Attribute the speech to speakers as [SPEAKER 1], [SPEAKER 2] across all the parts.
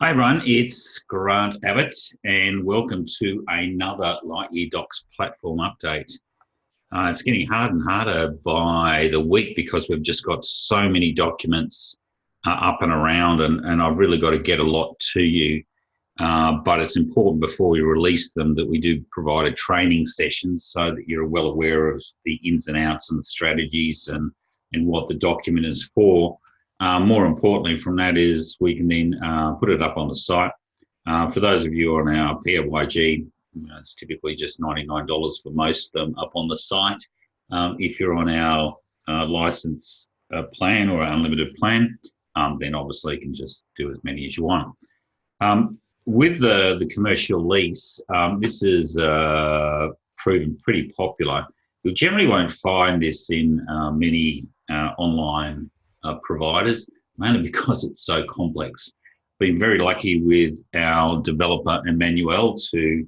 [SPEAKER 1] Hi everyone, it's Grant Abbott and welcome to another LightYear Docs platform update. It's getting harder and harder by the week because we've just got so many documents up and around, and I've really got to get a lot to you. But it's important before we release them that we do provide a training session so that you're well aware of the ins and outs and the strategies and what the document is for. More importantly from that is we can then put it up on the site. For those of you on our PYG, it's typically just $99 for most of them up on the site. If you're on our license plan or unlimited plan, then obviously you can just do as many as you want. With the commercial lease, this is proven pretty popular. You generally won't find this in many online providers, mainly because it's so complex. Been very lucky with our developer Emmanuel to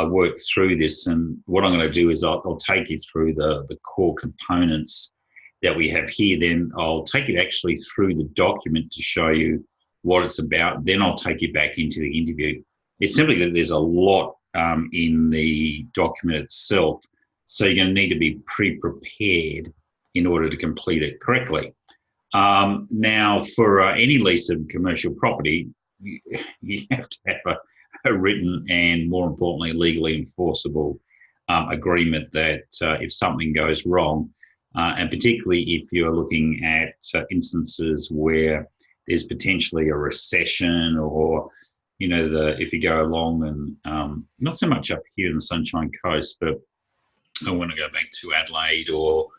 [SPEAKER 1] work through this, and what I'm going to do is I'll take you through the core components that we have here. Then I'll take you actually through the document to show you what it's about. Then I'll take you back into the interview. It's simply that there's a lot in the document itself, so you're going to need to be pre-prepared in order to complete it correctly. Now, for any lease of commercial property, you have to have a written and, more importantly, legally enforceable agreement that if something goes wrong, and particularly if you're looking at instances where there's potentially a recession, or if you go along and not so much up here in the Sunshine Coast, but I want to go back to Adelaide or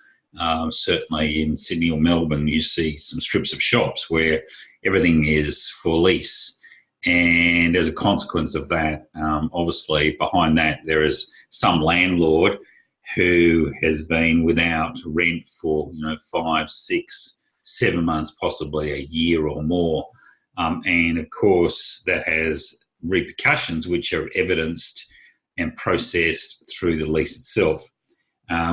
[SPEAKER 1] certainly in Sydney or Melbourne, you see some strips of shops where everything is for lease. And as a consequence of that, obviously behind that, there is some landlord who has been without rent for 5, 6, 7 months, possibly a year or more. And of course, that has repercussions which are evidenced and processed through the lease itself.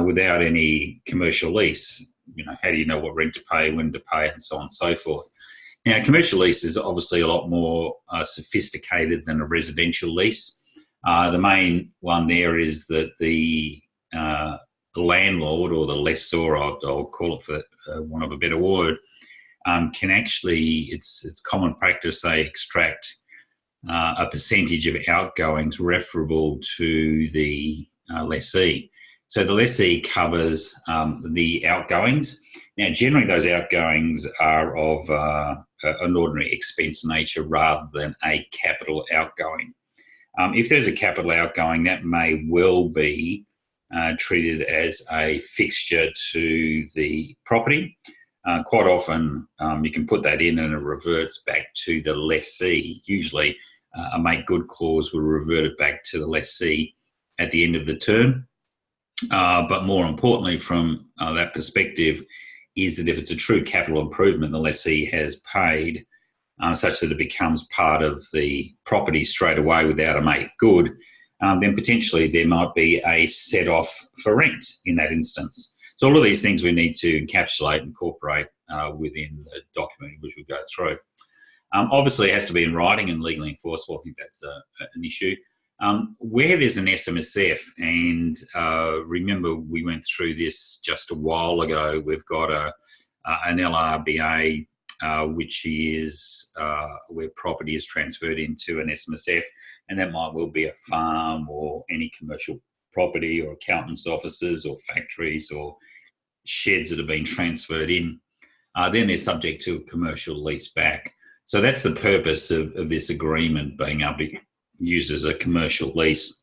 [SPEAKER 1] Without any commercial lease, how do you know what rent to pay, when to pay, and so on and so forth? Now, commercial lease is obviously a lot more sophisticated than a residential lease. The main one there is that the landlord, or the lessor, I'll call it for want of a better word, can actually, it's common practice, they extract a percentage of outgoings referable to the lessee. So the lessee covers the outgoings. Now, generally those outgoings are of an ordinary expense nature rather than a capital outgoing. If there's a capital outgoing, that may well be treated as a fixture to the property. Quite often you can put that in and it reverts back to the lessee. Usually a make good clause will revert it back to the lessee at the end of the term. But more importantly from that perspective is that if it's a true capital improvement the lessee has paid such that it becomes part of the property straight away without a make good, then potentially there might be a set off for rent in that instance. So all of these things we need to encapsulate and incorporate within the document which we'll go through. Obviously it has to be in writing and legally enforceable. I think that's an issue. Where there's an SMSF, and remember we went through this just a while ago, we've got an LRBA which is where property is transferred into an SMSF, and that might well be a farm or any commercial property or accountant's offices or factories or sheds that have been transferred in. Then they're subject to a commercial lease back. So that's the purpose of this agreement being able to use as a commercial lease.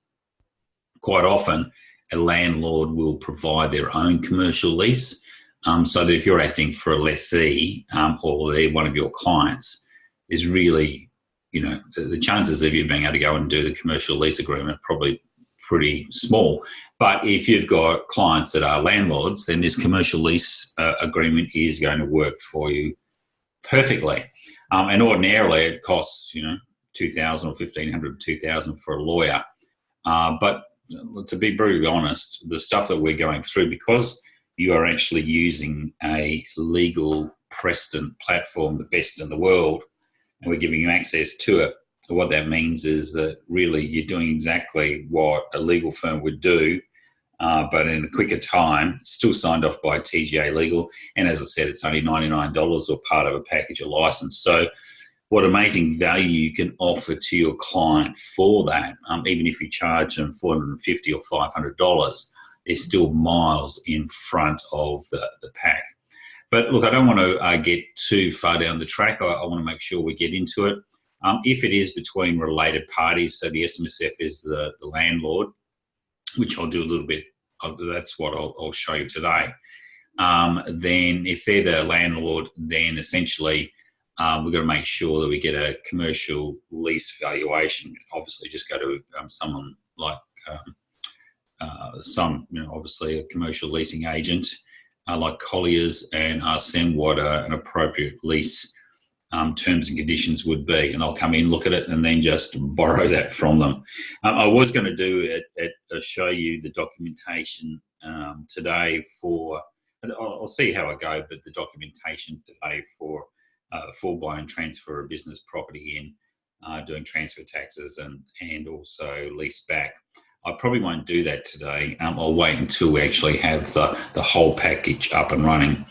[SPEAKER 1] Quite often, a landlord will provide their own commercial lease, so that if you're acting for a lessee or they're one of your clients, is really, the chances of you being able to go and do the commercial lease agreement are probably pretty small. But if you've got clients that are landlords, then this commercial lease agreement is going to work for you perfectly. And ordinarily it costs, $2,000 or $1,500, $2,000 for a lawyer. But to be brutally honest, the stuff that we're going through, because you are actually using a legal precedent platform, the best in the world, and we're giving you access to it. So what that means is that really you're doing exactly what a legal firm would do, but in a quicker time, still signed off by TGA Legal. And as I said, it's only $99 or part of a package of license. So what amazing value you can offer to your client for that, even if you charge them $450 or $500, they're still miles in front of the pack. But look, I don't want to get too far down the track. I want to make sure we get into it. If it is between related parties, so the SMSF is the landlord, which I'll do a little bit, that's what I'll show you today. Then if they're the landlord, then essentially we've got to make sure that we get a commercial lease valuation. Obviously, just go to someone like obviously a commercial leasing agent like Collier's, and ask them what an appropriate lease terms and conditions would be, and I'll come in, look at it, and then just borrow that from them. I was going to do it, show you the documentation today for, I'll see how I go, but the documentation today for full-blown transfer of business property in, doing transfer taxes and also lease back. I probably won't do that today. I'll wait until we actually have the whole package up and running.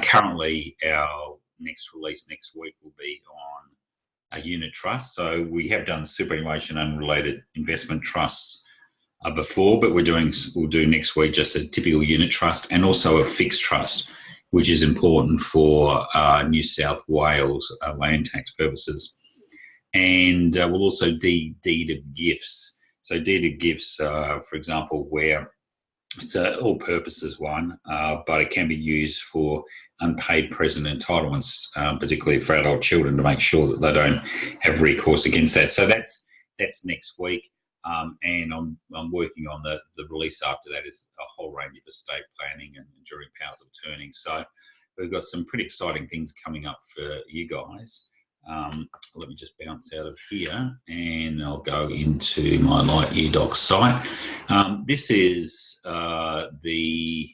[SPEAKER 1] Currently, our next release next week will be on a unit trust. So we have done superannuation unrelated investment trusts before, but we'll do next week just a typical unit trust and also a fixed trust, which is important for New South Wales land tax purposes. And we'll also deed of gifts. So deed of gifts, for example, where it's an all-purposes one, but it can be used for unpaid present entitlements, particularly for adult children, to make sure that they don't have recourse against that. So that's next week, and I'm working on the release after that is a whole range of estate planning and enduring powers of attorney. So we've got some pretty exciting things coming up for you guys. Let me just bounce out of here and I'll go into my LightYear Docs site. This is the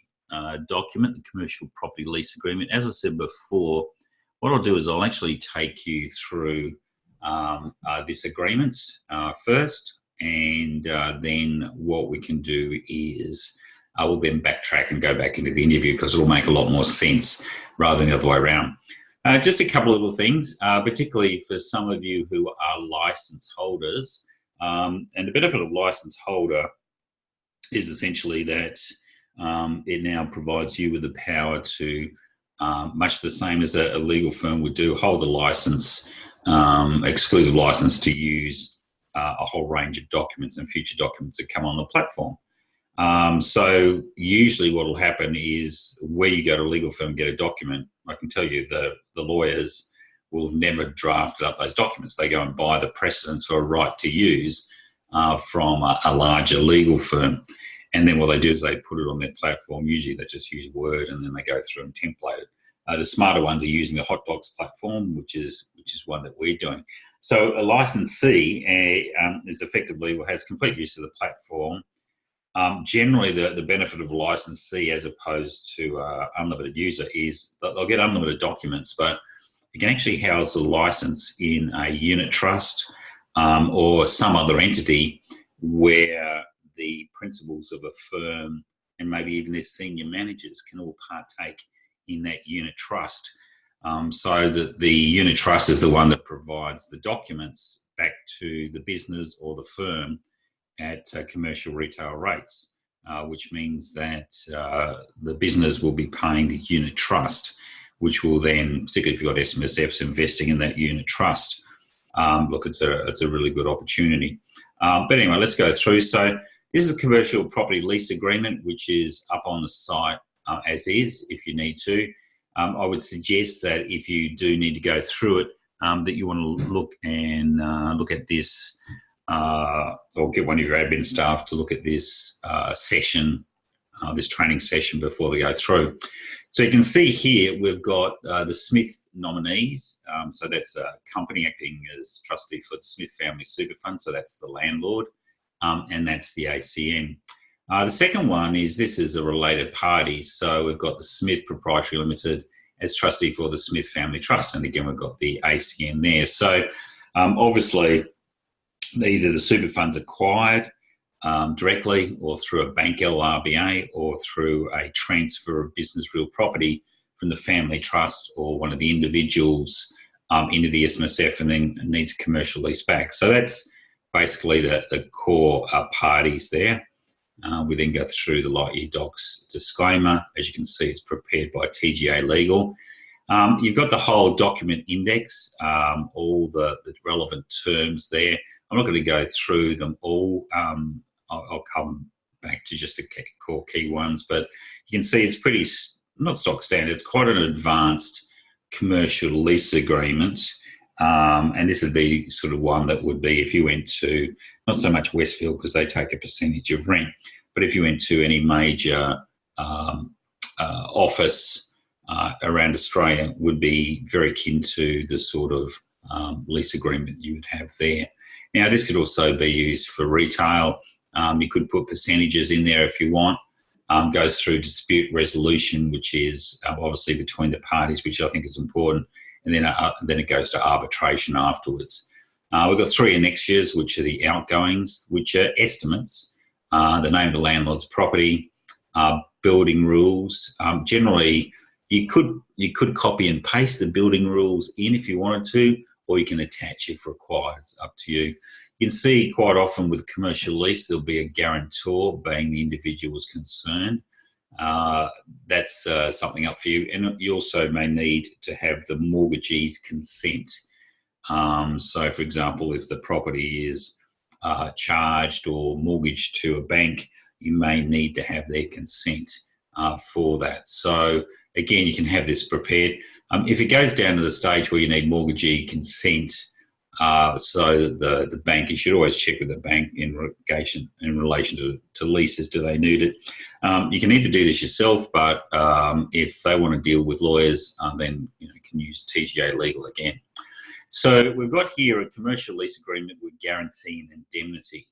[SPEAKER 1] document, the commercial property lease agreement. As I said before, what I'll do is I'll actually take you through this agreement first, and then what we can do is I will then backtrack and go back into the interview because it'll make a lot more sense rather than the other way around. Just a couple of little things, particularly for some of you who are license holders. And the benefit of license holder is essentially that it now provides you with the power to, much the same as a legal firm would do, hold a license, exclusive license to use a whole range of documents and future documents that come on the platform. So usually what will happen is where you go to a legal firm and get a document, I can tell you the lawyers will have never drafted up those documents. They go and buy the precedents or a right to use from a larger legal firm. And then what they do is they put it on their platform. Usually they just use Word and then they go through and template it. The smarter ones are using the Hotbox platform, which is one that we're doing. So a licensee is effectively, has complete use of the platform. Generally, the benefit of a licensee as opposed to unlimited user is that they'll get unlimited documents, but you can actually house the license in a unit trust or some other entity where the principals of a firm and maybe even their senior managers can all partake in that unit trust. So that the unit trust is the one that provides the documents back to the business or the firm at commercial retail rates, which means that the business will be paying the unit trust, which will then, particularly if you've got SMSFs investing in that unit trust, look, it's a really good opportunity. But anyway, let's go through. So this is a commercial property lease agreement, which is up on the site as is, if you need to. I would suggest that if you do need to go through it, that you want to look at this, or get one of your admin staff to look at this session, this training session before they go through. So you can see here we've got the Smith nominees. So that's a company acting as trustee for the Smith Family Super Fund. So that's the landlord, and that's the ACN. The second one is this is a related party. So we've got the Smith Proprietary Limited as trustee for the Smith Family Trust. And again, we've got the ACN there. So obviously, either the super fund's acquired directly or through a bank LRBA or through a transfer of business real property from the family trust or one of the individuals into the SMSF and then needs commercial lease back. So that's basically the core parties there. We then go through the LightYear docs disclaimer. As you can see, it's prepared by TGA Legal. You've got the whole document index, all the relevant terms there. I'm not going to go through them all. I'll come back to just the core key ones, but you can see it's pretty, not stock standard, it's quite an advanced commercial lease agreement. And this would be sort of one that would be if you went to, not so much Westfield because they take a percentage of rent, but if you went to any major office around Australia, would be very akin to the sort of lease agreement you would have there. Now, this could also be used for retail. You could put percentages in there if you want. Goes through dispute resolution, which is obviously between the parties, which I think is important, and then it goes to arbitration afterwards. We've got 3 annexures, which are the outgoings, which are estimates, the name of the landlord's property, building rules. Generally, you could copy and paste the building rules in if you wanted to, or you can attach if required. It's up to you. You can see quite often with commercial lease, there'll be a guarantor being the individuals concerned. That's something up for you. And you also may need to have the mortgagee's consent. So, for example, if the property is charged or mortgaged to a bank, you may need to have their consent for that. So, again, you can have this prepared. If it goes down to the stage where you need mortgagee consent, so the bank, you should always check with the bank in relation to leases. Do they need it? You can either do this yourself, but if they want to deal with lawyers, then you can use TGA Legal again. So we've got here a commercial lease agreement with guarantee and indemnity.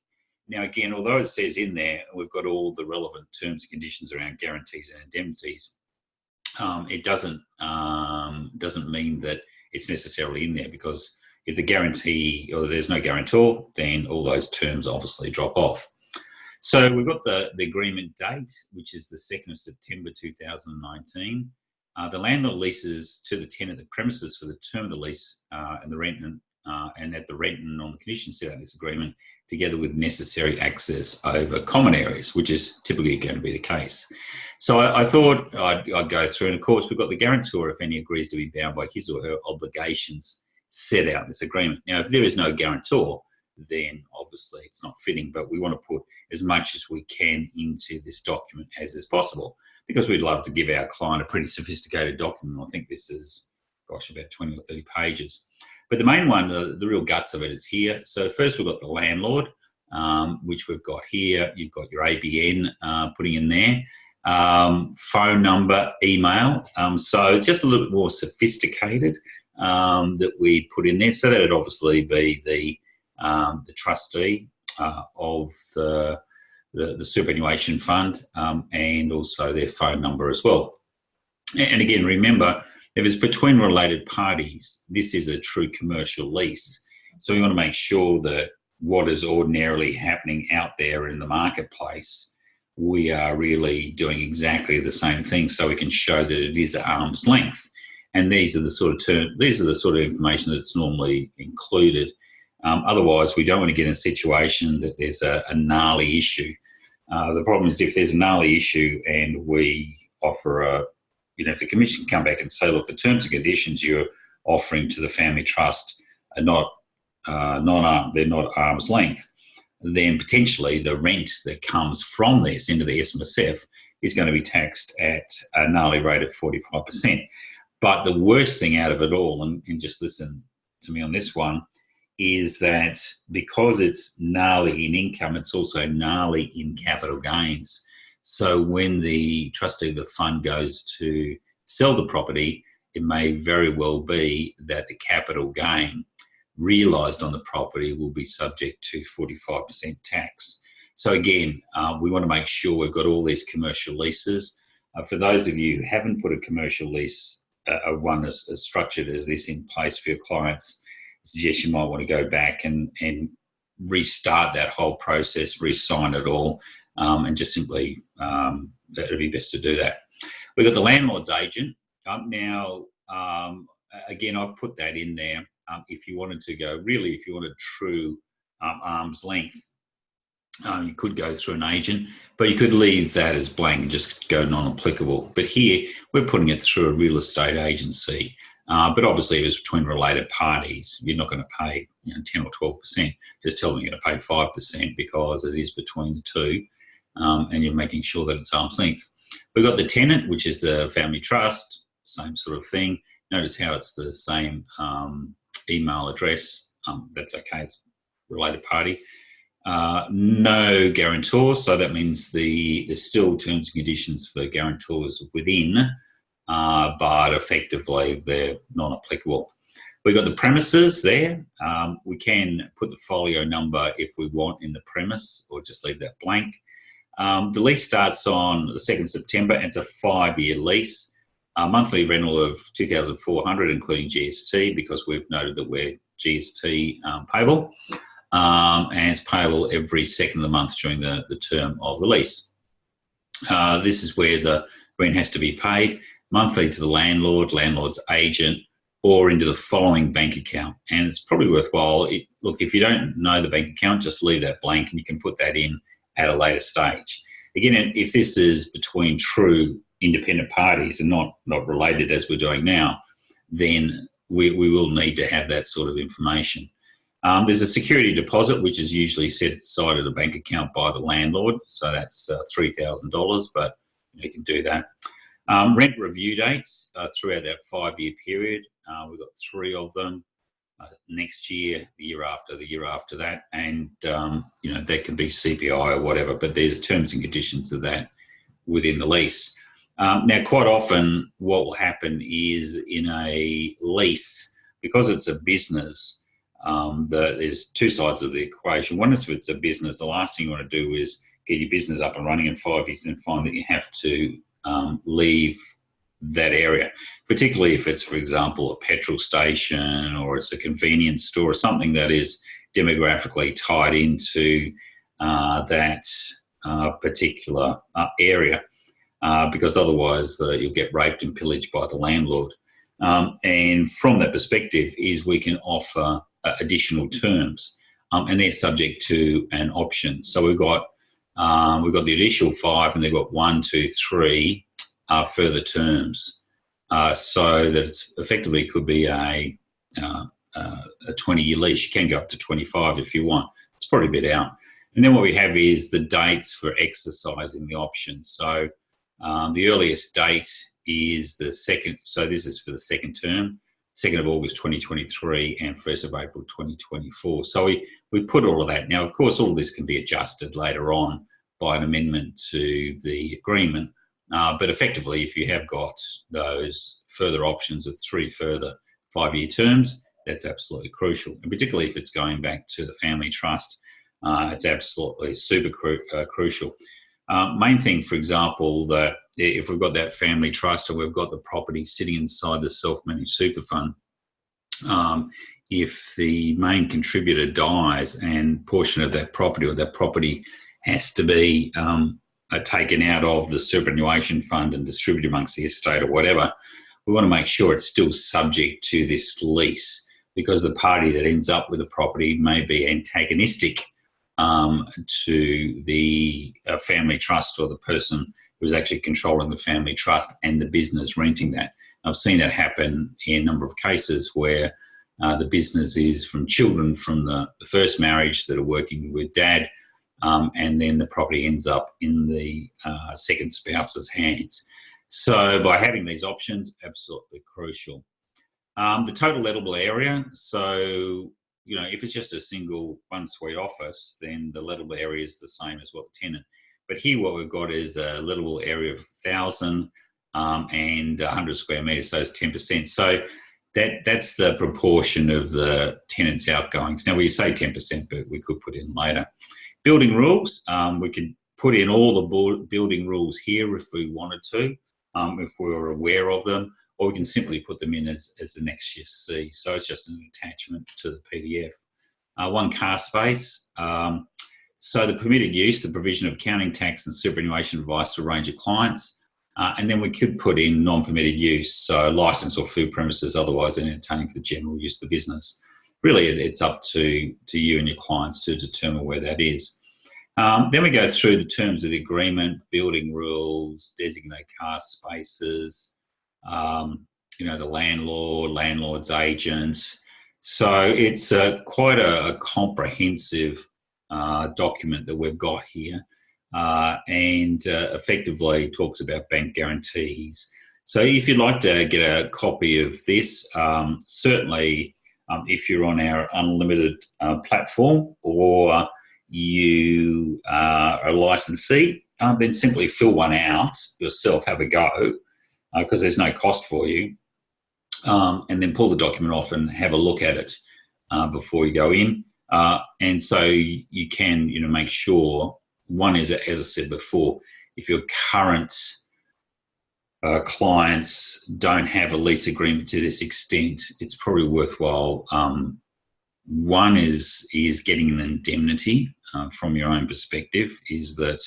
[SPEAKER 1] Now, again, although it says in there, we've got all the relevant terms and conditions around guarantees and indemnities. It doesn't mean that it's necessarily in there, because if the guarantee or there's no guarantor, then all those terms obviously drop off. So we've got the agreement date, which is the 2nd of September 2019. The landlord leases to the tenant the premises for the term of the lease and the rent and at the rent and on the conditions set out in this agreement, together with necessary access over common areas, which is typically going to be the case. So I thought I'd go through, and of course we've got the guarantor, if any, agrees to be bound by his or her obligations set out in this agreement. Now, if there is no guarantor, then obviously it's not fitting, but we want to put as much as we can into this document as is possible, because we'd love to give our client a pretty sophisticated document. I think this is, gosh, about 20 or 30 pages. But the main one, the real guts of it is here. So first we've got the landlord, which we've got here. You've got your ABN putting in there, phone number, email. So it's just a little bit more sophisticated that we put in there. So that would obviously be the trustee of the superannuation fund, and also their phone number as well. And again, remember, if it's between related parties, this is a true commercial lease. So we want to make sure that what is ordinarily happening out there in the marketplace, we are really doing exactly the same thing, so we can show that it is at arm's length. And these are the sort of information that's normally included. Otherwise, we don't want to get in a situation that there's a gnarly issue. The problem is if there's a gnarly issue and we offer if the commission come back and say, look, the terms and conditions you're offering to the family trust are not arm's length, then potentially the rent that comes from this into the SMSF is going to be taxed at a gnarly rate of 45%. But the worst thing out of it all, and just listen to me on this one, is that because it's gnarly in income, it's also gnarly in capital gains. So when the trustee of the fund goes to sell the property, it may very well be that the capital gain realised on the property will be subject to 45% tax. So again, we want to make sure we've got all these commercial leases. For those of you who haven't put a commercial lease one as structured as this in place for your clients, I suggest you might want to go back and restart that whole process, re-sign it all, and just simply, it'd be best to do that. We've got the landlord's agent. Again, I've put that in there. If you wanted to go, really, if you wanted true arm's length, you could go through an agent, but you could leave that as blank and just go non-applicable. But here, we're putting it through a real estate agency. But obviously, if it's between related parties, you're not going to pay 10 or 12%. Just tell them you're going to pay 5% because it is between the two, and you're making sure that it's arm's length. We've got the tenant, which is the family trust, same sort of thing. Notice how it's the same email address. That's okay, it's related party. No guarantor, so that means there's still terms and conditions for guarantors within, but effectively they're non-applicable. We've got the premises there. We can put the folio number if we want in the premise, or just leave that blank. The lease starts on the 2nd September, and it's a 5-year lease. A monthly rental of $2,400, including GST, because we've noted that we're GST payable. And it's payable every second of the month during the term of the lease. This is where the rent has to be paid monthly to the landlord, landlord's agent, or into the following bank account. And it's probably worthwhile. Look, if you don't know the bank account, just leave that blank and you can put that in at a later stage. Again, if this is between true independent parties and not related as we're doing now, then we will need to have that sort of information. There's a security deposit, which is usually set aside at a bank account by the landlord. So that's $3,000, but you can do that. Rent review dates throughout that 5-year period. We've got 3 of them. Next year, the year after that, and that can be CPI or whatever, but there's terms and conditions of that within the lease. Now, quite often what will happen is in a lease, because it's a business, there's 2 sides of the equation. One is if it's a business, the last thing you want to do is get your business up and running in 5 years and find that you have to leave that area, particularly if it's, for example, a petrol station or it's a convenience store or something that is demographically tied into that particular area, because otherwise you'll get raped and pillaged by the landlord. And from that perspective is we can offer additional terms, and they're subject to an option. So we've got the initial 5, and they've got 1, 2, 3 further terms, so that it's effectively could be a 20-year lease. You can go up to 25 if you want. It's probably a bit out. And then what we have is the dates for exercising the option. So the earliest date is the 2nd. So this is for the 2nd term, 2nd of August 2023 and 1st of April 2024. So we put all of that. Now, of course, all of this can be adjusted later on by an amendment to the agreement. But effectively, if you have got those further options of 3 further 5-year terms, that's absolutely crucial. And particularly if it's going back to the family trust, it's absolutely super crucial. Main thing, for example, that if we've got that family trust and we've got the property sitting inside the self-managed super fund, if the main contributor dies and portion of that property or that property has to be taken out of the superannuation fund and distributed amongst the estate or whatever, we want to make sure it's still subject to this lease, because the party that ends up with the property may be antagonistic to the family trust or the person who's actually controlling the family trust and the business renting that. I've seen that happen in a number of cases where the business is from children from the first marriage that are working with dad, and then the property ends up in the second spouse's hands. So by having these options, absolutely crucial. The total lettable area. So, if it's just a single 1-suite office, then the lettable area is the same as what the tenant. But here what we've got is a lettable area of 1,000 and 100 square metres, so it's 10%. So that's the proportion of the tenant's outgoings. Now, we say 10%, but we could put in later. Building rules, we could put in all the building rules here if we wanted to, if we were aware of them, or we can simply put them in as the next year's C. So it's just an attachment to the PDF. One car space. So the permitted use, the provision of accounting, tax and superannuation advice to a range of clients. And then we could put in non-permitted use, so licensed or food premises, otherwise entertaining for the general use of the business. Really, it's up to you and your clients to determine where that is. Then we go through the terms of the agreement, building rules, designate car spaces, the landlord, landlord's agents. So it's quite a comprehensive document that we've got here, and effectively talks about bank guarantees. So if you'd like to get a copy of this, certainly if you're on our unlimited platform, or you are a licensee, then simply fill one out yourself, have a go, because there's no cost for you, and then pull the document off and have a look at it before you go in. And so you can, make sure, one is, as I said before, if your current clients don't have a lease agreement to this extent, it's probably worthwhile. One is getting an indemnity from your own perspective, is that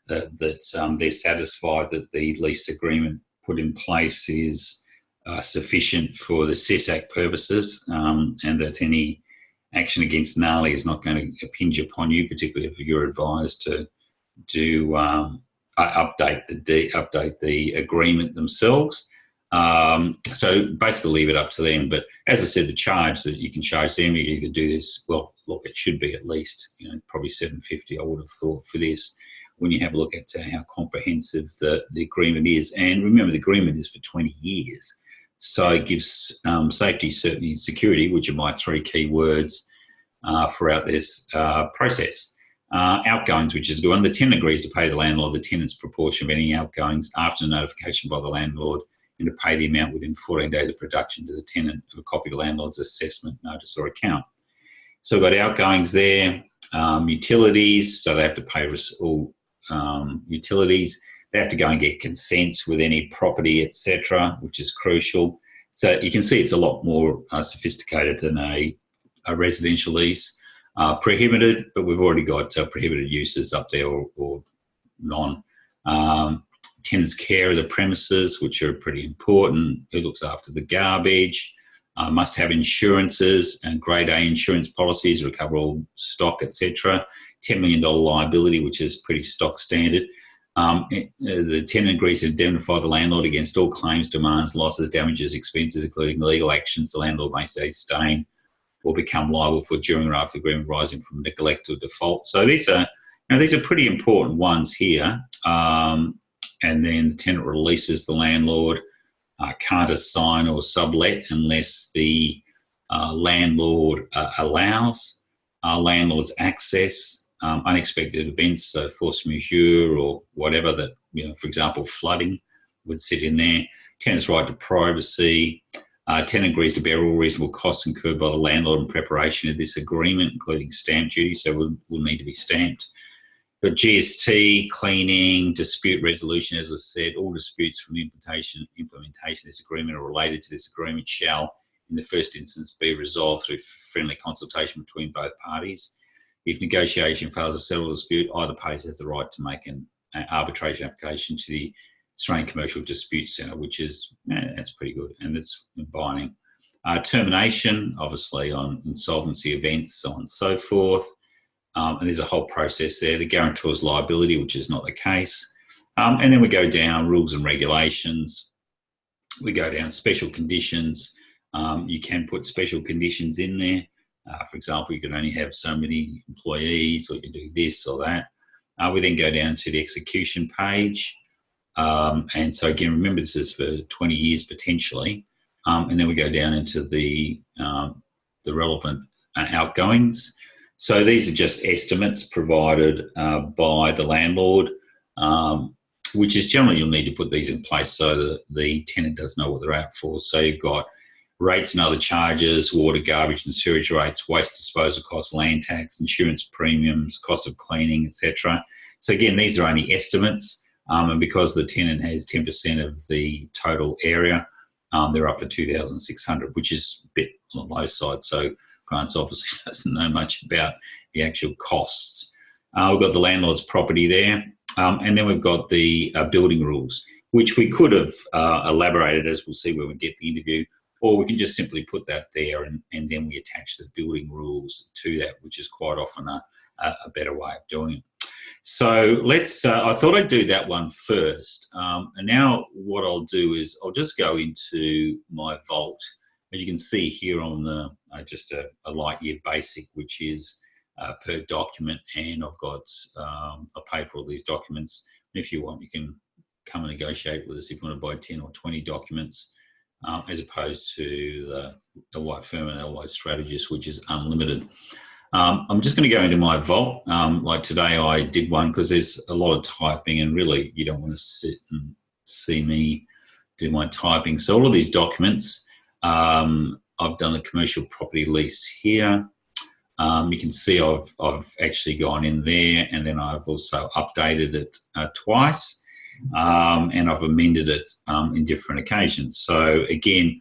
[SPEAKER 1] they're satisfied that the lease agreement put in place is sufficient for the SESAC purposes, and that any action against NALI is not going to impinge upon you, particularly if you're advised to update the agreement themselves. So basically leave it up to them. But as I said, the charge that you can charge them, you either do this, well, look, it should be at least, probably $750, I would have thought, for this, when you have a look at how comprehensive the agreement is. And remember, the agreement is for 20 years. So it gives safety, certainty and security, which are my three key words throughout this process. Outgoings, which is good one. The tenant agrees to pay the landlord the tenant's proportion of any outgoings after notification by the landlord, and to pay the amount within 14 days of production to the tenant of a copy of the landlord's assessment notice or account. So we've got outgoings there. Utilities, so they have to pay all utilities. They have to go and get consents with any property, etc., which is crucial. So you can see it's a lot more sophisticated than a residential lease. Prohibited, but we've already got prohibited uses up there, or non. Tenant's care of the premises, which are pretty important. Who looks after the garbage? Must have insurances and grade A insurance policies, recover all stock, etc. $10 million liability, which is pretty stock standard. The tenant agrees to indemnify the landlord against all claims, demands, losses, damages, expenses, including legal actions the landlord may sustain or become liable for during or after the agreement arising from neglect or default. So these are pretty important ones here. And then the tenant releases the landlord, can't assign or sublet unless the landlord allows. Landlord's access, unexpected events, so force majeure or whatever that, for example, flooding would sit in there. Tenant's right to privacy. Tenant agrees to bear all reasonable costs incurred by the landlord in preparation of this agreement, including stamp duty, so will need to be stamped. But GST, cleaning, dispute resolution, as I said, all disputes from the implementation of this agreement or related to this agreement shall, in the first instance, be resolved through friendly consultation between both parties. If negotiation fails to settle the dispute, either party has the right to make an arbitration application to the Australian Commercial Dispute Centre, which is, that's pretty good, and it's binding. Termination, obviously, on insolvency events, so on and so forth. And there's a whole process there. The guarantor's liability, which is not the case. And then we go down rules and regulations. We go down special conditions. You can put special conditions in there. For example, you can only have so many employees, or you can do this or that. We then go down to the execution page. And so again, remember, this is for 20 years potentially. And then we go down into the relevant outgoings. So these are just estimates provided by the landlord, which is generally you'll need to put these in place so that the tenant does know what they're out for. So you've got rates and other charges, water, garbage and sewage rates, waste disposal costs, land tax, insurance premiums, cost of cleaning, etc. So again, these are only estimates, and because the tenant has 10% of the total area, they're up for 2,600, which is a bit on the low side. So Grant's obviously doesn't know much about the actual costs. We've got the landlord's property there, and then we've got the building rules, which we could have elaborated, as we'll see when we get the interview, or we can just simply put that there and then we attach the building rules to that, which is quite often a better way of doing it. So let's, I thought I'd do that one first. And now what I'll do is I'll just go into my vault. As you can see here on the, just a LightYear basic, which is per document, and I've got, I paid for all these documents. And if you want, you can come and negotiate with us if you want to buy 10 or 20 documents, as opposed to the White Firm and White Strategist, which is unlimited. I'm just going to go into my vault. Like today I did one because there's a lot of typing and really you don't want to sit and see me do my typing. So all of these documents, I've done a commercial property lease here. You can see I've actually gone in there, and then I've also updated it twice, and I've amended it in different occasions. So again,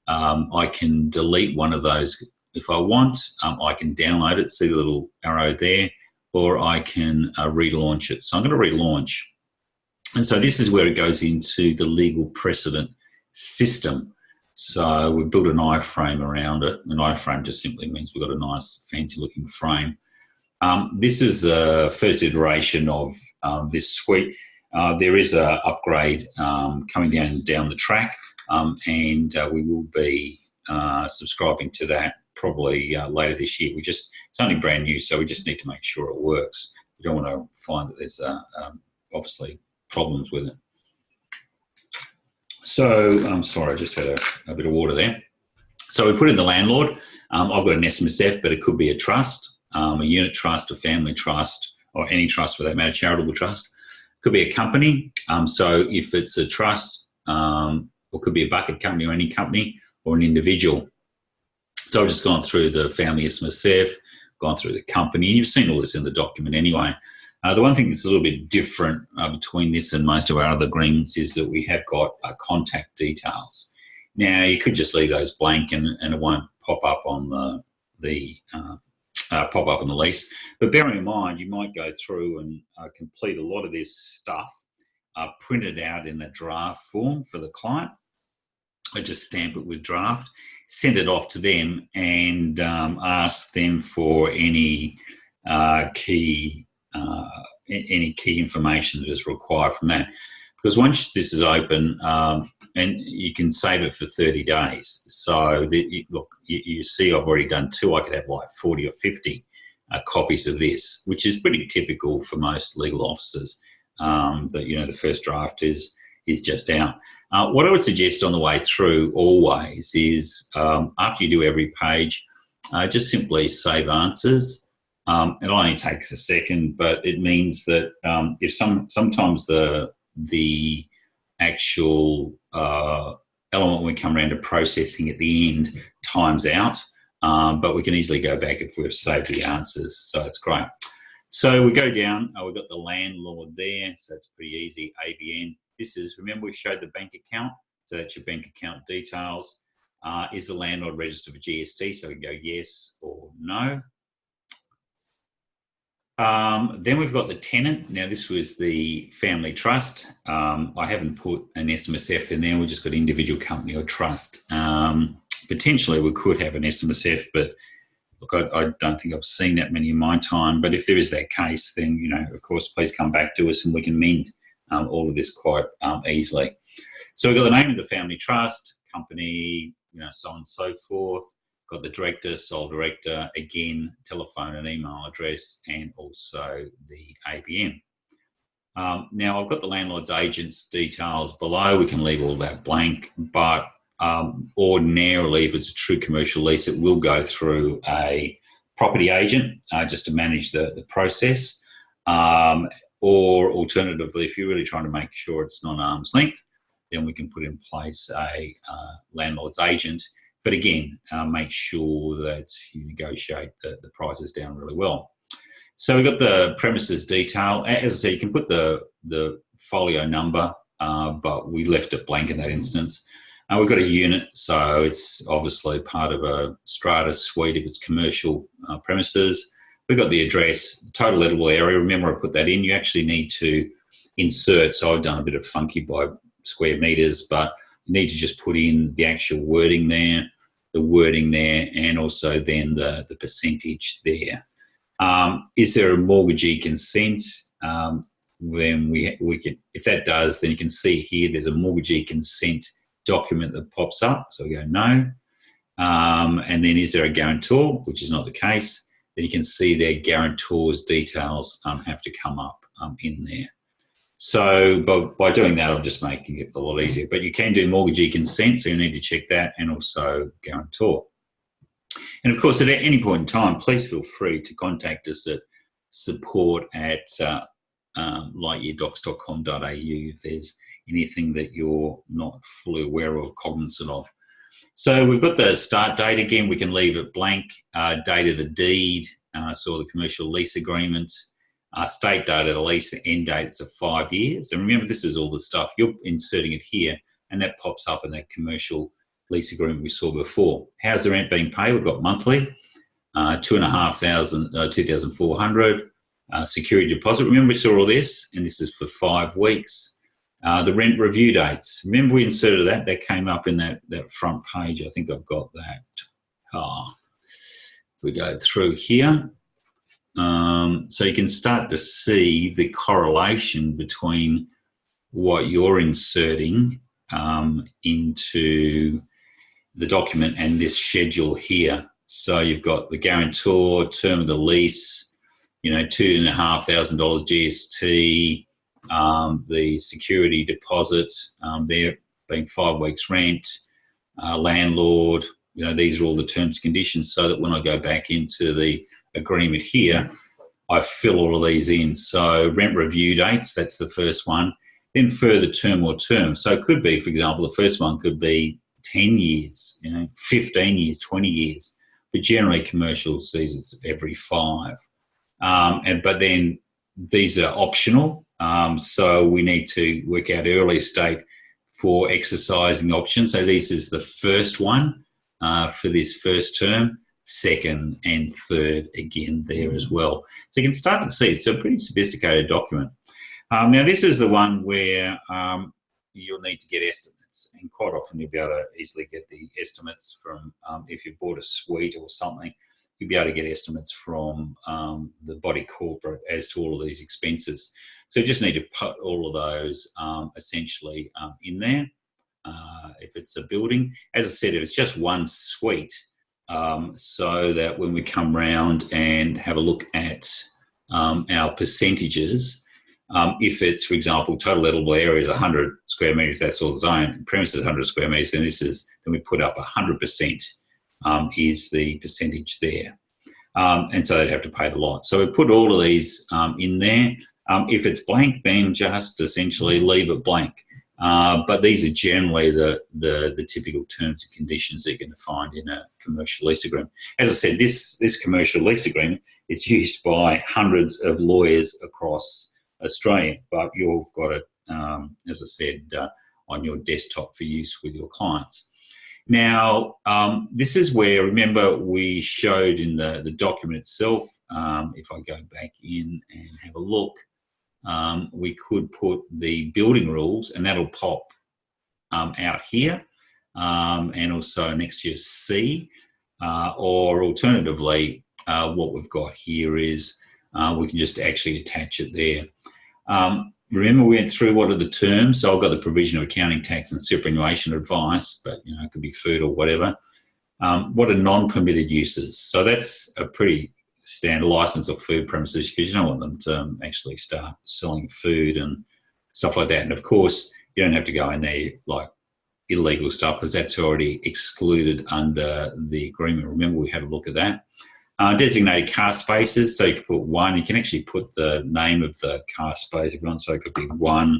[SPEAKER 1] I can delete one of those if I want. I can download it, see the little arrow there, or I can relaunch it. So I'm going to relaunch. And so this is where it goes into the legal precedent system. So we've built an iframe around it. An iframe just simply means we've got a nice fancy looking frame. This is a first iteration of this suite. There is an upgrade coming down the track, and we will be subscribing to that probably later this year. It's only brand new, so we just need to make sure it works. We don't want to find that there's obviously problems with it. So I'm sorry, I just had a bit of water there. So we put in the landlord. I've got an SMSF, but it could be a trust, a unit trust, a family trust, or any trust for that matter, charitable trust. It could be a company. So if it's a trust, or could be a bucket company or any company, or an individual. So I've just gone through the family SMSF, gone through the company. You've seen all this in the document anyway. The one thing that's a little bit different between this and most of our other agreements is that we have got contact details. Now, you could just leave those blank and it won't pop up on the lease. But bearing in mind, you might go through and complete a lot of this stuff, print it out in a draft form for the client. I just stamp it with draft, send it off to them, and ask them for any key information that is required from that. Because once this is open, and you can save it for 30 days. So look, you see I've already done 2. I could have like 40 or 50 copies of this, which is pretty typical for most legal offices. That the first draft is just out. What I would suggest on the way through always is after you do every page, just simply save answers. It only takes a second, but it means that if sometimes the actual element when we come around to processing at the end times out, but we can easily go back if we've saved the answers. So it's great. So we go down, we've got the landlord there, so it's pretty easy, ABN. This is, remember we showed the bank account, so that's your bank account details. Is the landlord registered for GST? So we can go yes or no. Then we've got the tenant. Now this was the family trust. I haven't put an SMSF in there, we just got individual company or trust. Potentially we could have an SMSF, but look, I don't think I've seen that many in my time, but if there is that case, then, of course, please come back to us and we can mend all of this quite easily. So we've got the name of the family trust, company, so on and so forth. Got the director, sole director, again, telephone and email address, and also the ABN. Now, I've got the landlord's agent's details below. We can leave all that blank, but ordinarily, if it's a true commercial lease, it will go through a property agent just to manage the process. Or alternatively, if you're really trying to make sure it's not arm's length, then we can put in place a landlord's agent. But again, make sure that you negotiate the prices down really well. So we've got the premises detail. As I said, you can put the folio number, but we left it blank in that instance. We've got a unit, so it's obviously part of a strata suite if it's commercial premises. We've got the address, the total lettable area. Remember, I put that in. You actually need to insert. So I've done a bit of funky by square meters, but you need to just put in the actual wording there, and also then the percentage there. Is there a mortgagee consent? Then we can, if that does, then you can see here there's a mortgagee consent document that pops up. So we go no. And then is there a guarantor, which is not the case. Then you can see their guarantor's details have to come up in there. So by doing that, I'm just making it a lot easier. But you can do mortgagee consent, so you need to check that, and also guarantor. And of course, at any point in time, please feel free to contact us at support@lightyeardocs.com.au if there's anything that you're not fully aware or cognizant of. So we've got the start date again. We can leave it blank. Date of the deed, so the commercial lease agreement. State date of the lease, the end date is 5 years. And remember, this is all the stuff. You're inserting it here, and that pops up in that commercial lease agreement we saw before. How's the rent being paid? We've got monthly, $2,500, $2,400. Security deposit. Remember, we saw all this, and this is for 5 weeks. The rent review dates. Remember, we inserted that. That came up in that front page. I think I've got that. We go through here. So you can start to see the correlation between what you're inserting into the document and this schedule here. So you've got the guarantor, term of the lease, $2,500 GST, the security deposit, there being 5 weeks rent, landlord, these are all the terms and conditions, so that when I go back into the agreement here, I fill all of these in. So rent review dates, that's the first one. Then further term or terms. So it could be, for example, the first one could be 10 years, 15 years, 20 years. But generally commercial sees it's every 5. But then these are optional. So we need to work out early state for exercising options. So this is the first one for this first term. Second and third again there as well. So you can start to see it's a pretty sophisticated document. Now this is the one where you'll need to get estimates, and quite often you'll be able to easily get the estimates from, if you bought a suite or something, you'll be able to get estimates from the body corporate as to all of these expenses. So you just need to put all of those essentially in there. If it's a building, as I said, if it's just one suite, so that when we come round and have a look at our percentages, if it's, for example, total lettable area is 100 square metres, that's all zone, premises 100 square metres, then we put up 100% is the percentage there. And so they'd have to pay the lot. So we put all of these in there. If it's blank, then just essentially leave it blank. But these are generally the typical terms and conditions that you're going to find in a commercial lease agreement. As I said, this commercial lease agreement is used by hundreds of lawyers across Australia, but you've got it, as I said, on your desktop for use with your clients. Now, this is where, remember, we showed in the document itself, if I go back in and have a look, we could put the building rules, and that'll pop out here, and also next to your C, or alternatively, what we've got here is we can just actually attach it there. Remember, we went through what are the terms. So I've got the provision of accounting, tax and superannuation advice, but it could be food or whatever. What are non-permitted uses? So that's a pretty standard license of food premises, because you don't want them to actually start selling food and stuff like that. And of course, you don't have to go in there like illegal stuff, because that's already excluded under the agreement. Remember, we had a look at that. Designated car spaces, so you can put 1. You can actually put the name of the car space if you want, so it could be 1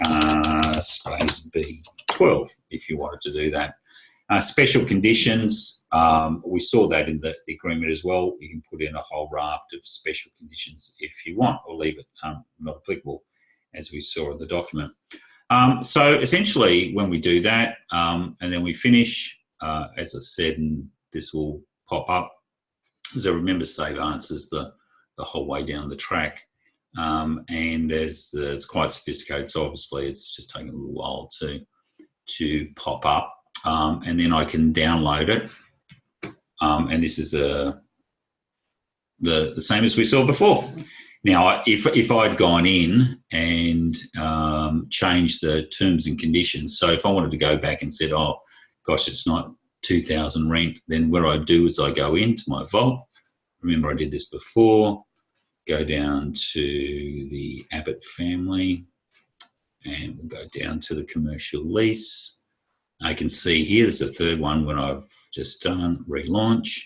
[SPEAKER 1] car space B12 if you wanted to do that. Special conditions, we saw that in the agreement as well. You can put in a whole raft of special conditions if you want, or leave it not applicable, as we saw in the document. So essentially when we do that and then we finish, as I said, and this will pop up, so remember save answers the whole way down the track. And it's quite sophisticated, so obviously it's just taking a little while to pop up. And then I can download it. And this is the same as we saw before. Now, if I'd gone in and changed the terms and conditions, so if I wanted to go back and said, oh, gosh, it's not 2,000 rent, then what I do is I go into my vault. Remember, I did this before. Go down to the Abbott-Family, and we'll go down to the commercial lease. I can see here, there's a third one when I've just done relaunch.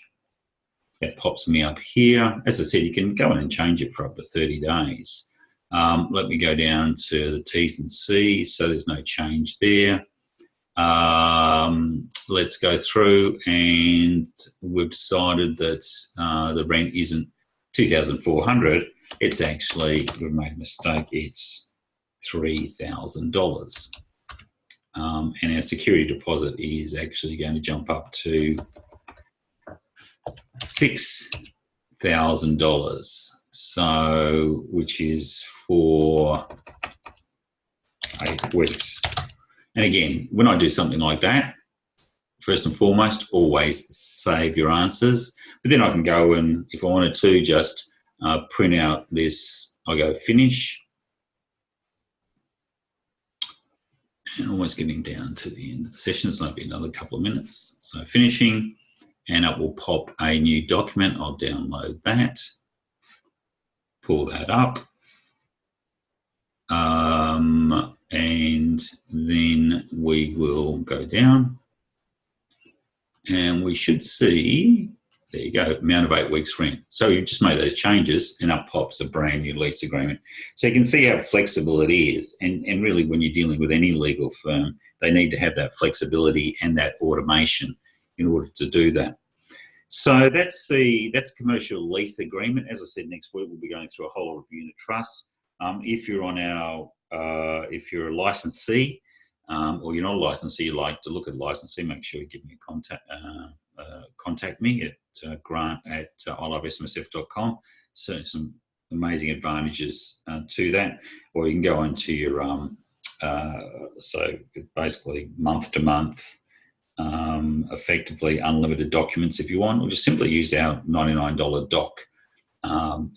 [SPEAKER 1] That pops me up here. As I said, you can go in and change it for up to 30 days. Let me go down to the T's and C's, so there's no change there. Let's go through, and we've decided that the rent isn't 2,400. It's actually, we've made a mistake, it's $3,000. And our security deposit is actually going to jump up to $6,000. So, which is for 8 weeks. And again, when I do something like that, first and foremost, always save your answers. But then I can go and, if I wanted to, just print out this. I go finish. And almost getting down to the end of the session, so it'll be another couple of minutes. So finishing, and it will pop a new document. I'll download that, pull that up, and then we will go down, and we should see, there you go, amount of 8 weeks rent. So you've just made those changes, and up pops a brand new lease agreement. So you can see how flexible it is. And really, when you're dealing with any legal firm, they need to have that flexibility and that automation in order to do that. So that's commercial lease agreement. As I said, next week we'll be going through a whole lot of unit trusts. If you're on our, if you're a licensee, or you're not a licensee, you like to look at licensee, make sure you give me a contact me at Grant at ilovesmsf.com. So some amazing advantages to that. Or you can go into your so basically month to month, effectively unlimited documents if you want, or just simply use our $99 doc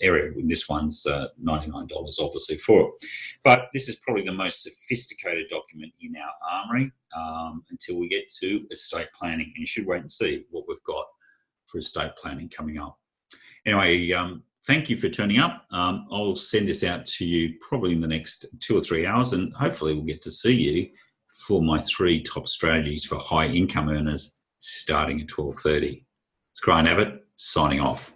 [SPEAKER 1] area. This one's $99 obviously for it. But this is probably the most sophisticated document in our armory until we get to estate planning. And you should wait and see what we've got for estate planning coming up. Anyway, thank you for turning up. I'll send this out to you probably in the next 2 or 3 hours, and hopefully we'll get to see you for my 3 top strategies for high income earners starting at 12:30. It's Grant Abbott signing off.